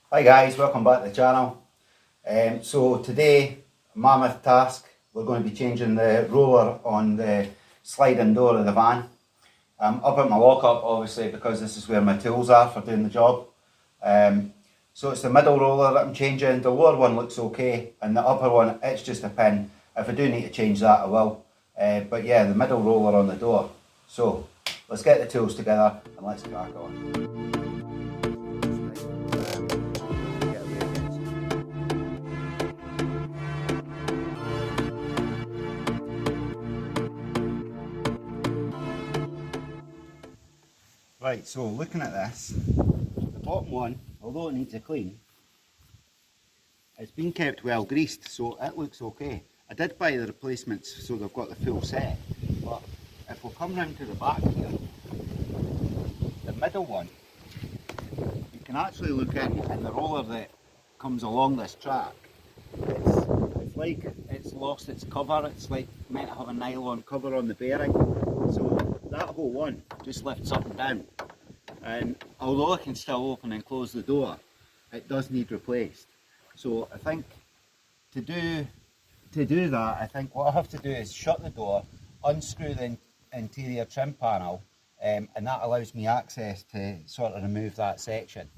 Hi guys, welcome back to the channel. So today, mammoth task, we're going to be changing the roller on the sliding door of the van. I'm up at my lock-up obviously because this is where my tools are for doing the job. So it's the middle roller that I'm changing. The lower one looks okay and the upper one, it's just a pin. If I do need to change that I will. But yeah, the middle roller on the door. So let's get the tools together and let's crack on. Right, so looking at this, the bottom one, although it needs a clean, it's been kept well greased, so it looks okay. I did buy the replacements so they've got the full set, but if we come round to the back here, the middle one, you can actually look in and the roller that comes along this track, it's like it's lost its cover. It's like meant to have a nylon cover on the bearing, so that whole one just lifts up and down, and although I can still open and close the door, it does need replaced. So I think to do that, I think what I have to do is shut the door, unscrew the interior trim panel, and that allows me access to sort of remove that section.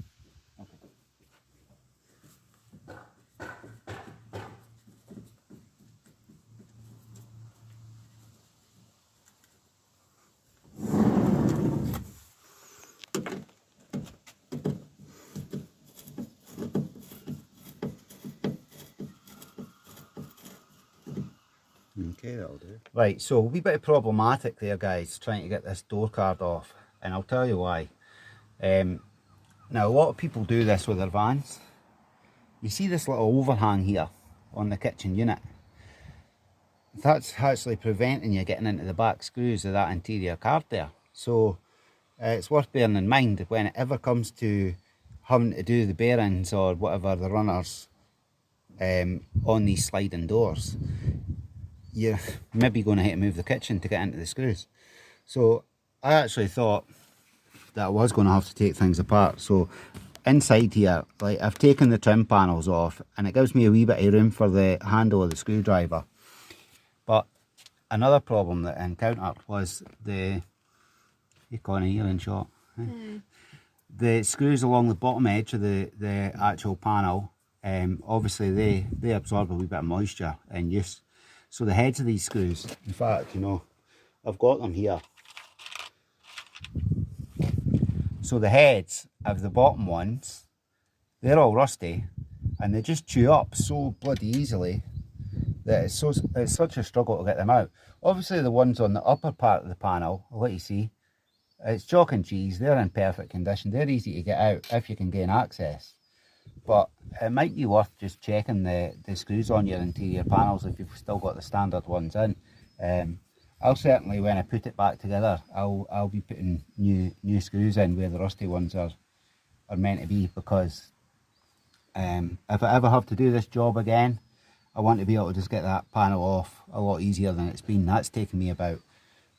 Okay, that'll do. Right, so a wee bit problematic there, guys, trying to get this door card off, and I'll tell you why. Now, a lot of people do this with their vans. You see this little overhang here on the kitchen unit. That's actually preventing you getting into the back screws of that interior card there. So it's worth bearing in mind when it ever comes to having to do the bearings or whatever, the runners on these sliding doors, you're maybe going to have to move the kitchen to get into the screws. So I actually thought that I was going to have to take things apart. So inside here, like, I've taken the trim panels off and it gives me a wee bit of room for the handle of the screwdriver. But another problem that I encountered was the, you call it here in short, the screws along the bottom edge of the actual panel, obviously they absorb a wee bit of moisture in use. So the heads of these screws, in fact, you know, I've got them here. So the heads of the bottom ones, they're all rusty and they just chew up so bloody easily that it's such a struggle to get them out. Obviously the ones on the upper part of the panel, I'll let you see, it's chalk and cheese, they're in perfect condition, they're easy to get out if you can gain access. But it might be worth just checking the screws on your interior panels if you've still got the standard ones in. I'll certainly, when I put it back together, I'll be putting new screws in where the rusty ones are meant to be, because if I ever have to do this job again, I want to be able to just get that panel off a lot easier than it's been. That's taken me about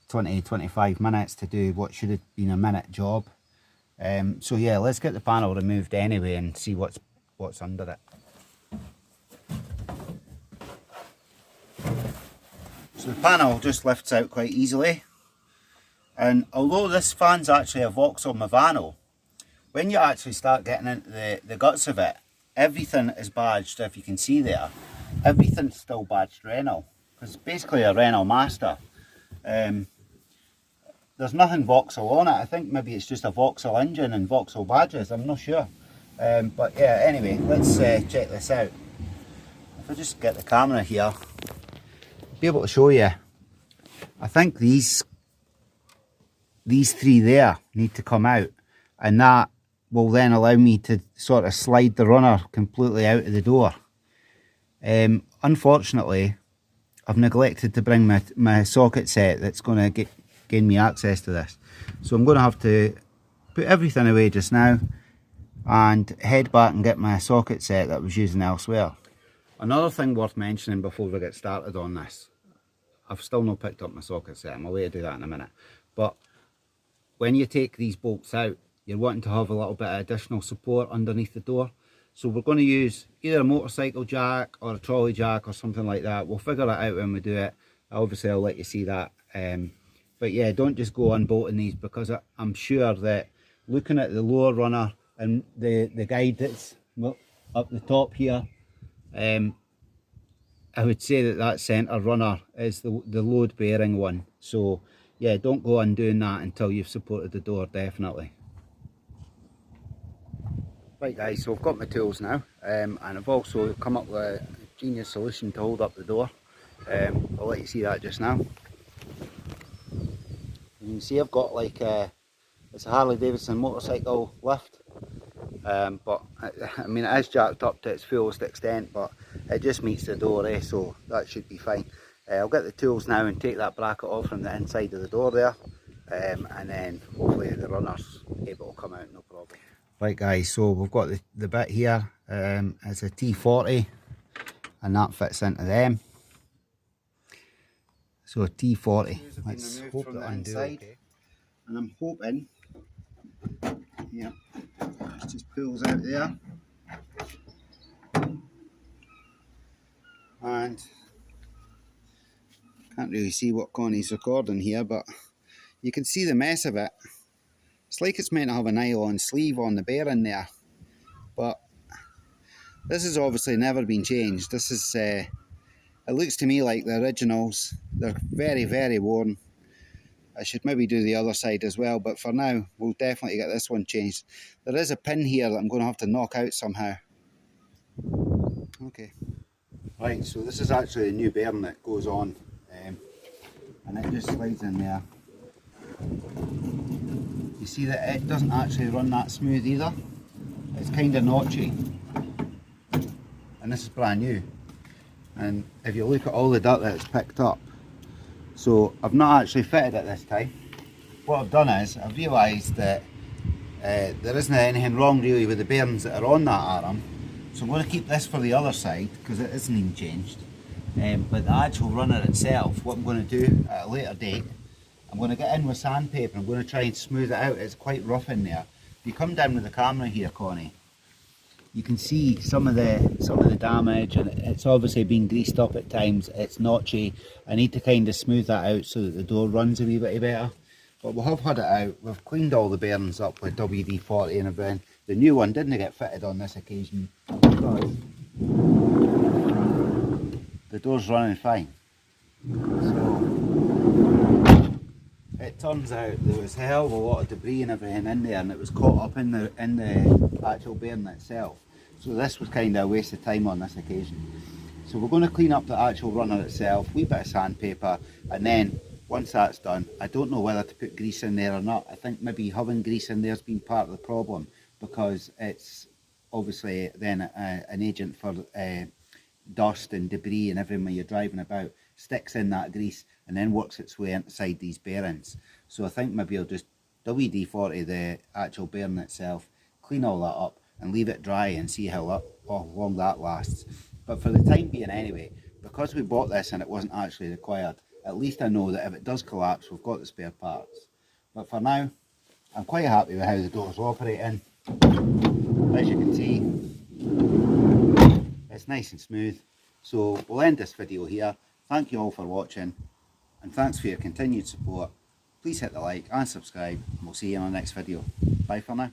20-25 minutes to do what should have been a minute job. So yeah, let's get the panel removed anyway and see what's under it. So the panel just lifts out quite easily, and although this fan's actually a Vauxhall MOVANO, when you actually start getting into the guts of it, everything is badged. If you can see there, everything's still badged Renault, because it's basically a Renault Master. There's nothing Vauxhall on it. I think maybe it's just a Vauxhall engine and Vauxhall badges, I'm not sure. But yeah, anyway, let's check this out. If I just get the camera here, I'll be able to show you. I think these three there need to come out, and that will then allow me to sort of slide the runner completely out of the door. Unfortunately, I've neglected to bring my socket set that's going to gain me access to this. So I'm going to have to put everything away just now and head back and get my socket set that I was using elsewhere. Another thing worth mentioning before we get started on this, I've still not picked up my socket set, I'm away to do that in a minute, but when you take these bolts out, you're wanting to have a little bit of additional support underneath the door. So we're going to use either a motorcycle jack or a trolley jack or something like that. We'll figure that out when we do it. Obviously I'll let you see that. But yeah, don't just go unbolting these, because I'm sure that looking at the lower runner and the guide that's up the top here, I would say that centre runner is the load bearing one. So yeah, don't go undoing that until you've supported the door, definitely. Right guys, so I've got my tools now, and I've also come up with a genius solution to hold up the door. I'll let you see that just now. You can see I've got like it's a Harley Davidson motorcycle lift, but I mean it is jacked up to its fullest extent, but it just meets the door, so that should be fine. I'll get the tools now and take that bracket off from the inside of the door there, and then hopefully the runner's able to come out no problem. Right guys, so we've got the bit here, it's a T40 and that fits into them. So a T40, let's hope that I do okay. And I'm hoping, yeah, it just pulls out there. And can't really see what Connie's recording here, but you can see the mess of it. It's like it's meant to have a nylon sleeve on the bearing there, but this has obviously never been changed. This is, it looks to me like the originals. They're very, very worn. I should maybe do the other side as well, but for now we'll definitely get this one changed. There is a pin here that I'm going to have to knock out somehow. Okay. Right, so this is actually a new bearing that goes on, and it just slides in there. You see that it doesn't actually run that smooth either. It's kind of notchy, and this is brand new. And if you look at all the dirt that it's picked up, so I've not actually fitted it this time. What I've done is I've realised that there isn't anything wrong really with the bearings that are on that arm, so I'm going to keep this for the other side because it isn't even changed. But the actual runner itself, what I'm going to do at a later date, I'm going to get in with sandpaper. I'm going to try and smooth it out. It's quite rough in there. If you come down with the camera here, Connie, you can see some of the damage, and it's obviously been greased up at times. It's notchy. I need to kind of smooth that out so that the door runs a wee bit better. But we have had it out. We've cleaned all the bearings up with WD-40 and everything. The new one didn't get fitted on this occasion because the door's running fine. So it turns out there was a hell of a lot of debris and everything in there, and it was caught up in the actual bearing itself. So this was kind of a waste of time on this occasion. So we're going to clean up the actual runner itself, wee bit of sandpaper, and then once that's done, I don't know whether to put grease in there or not. I think maybe having grease in there has been part of the problem, because it's obviously then an agent for dust and debris and everything when you're driving about, sticks in that grease and then works its way inside these bearings. So I think maybe I'll just WD-40 the actual bearing itself, clean all that up and leave it dry and see how long that lasts. But for the time being anyway, because we bought this and it wasn't actually required, at least I know that if it does collapse, we've got the spare parts. But for now, I'm quite happy with how the door's operating. As you can see, it's nice and smooth. So we'll end this video here. Thank you all for watching, and thanks for your continued support. Please hit the like and subscribe, and we'll see you in our next video. Bye for now.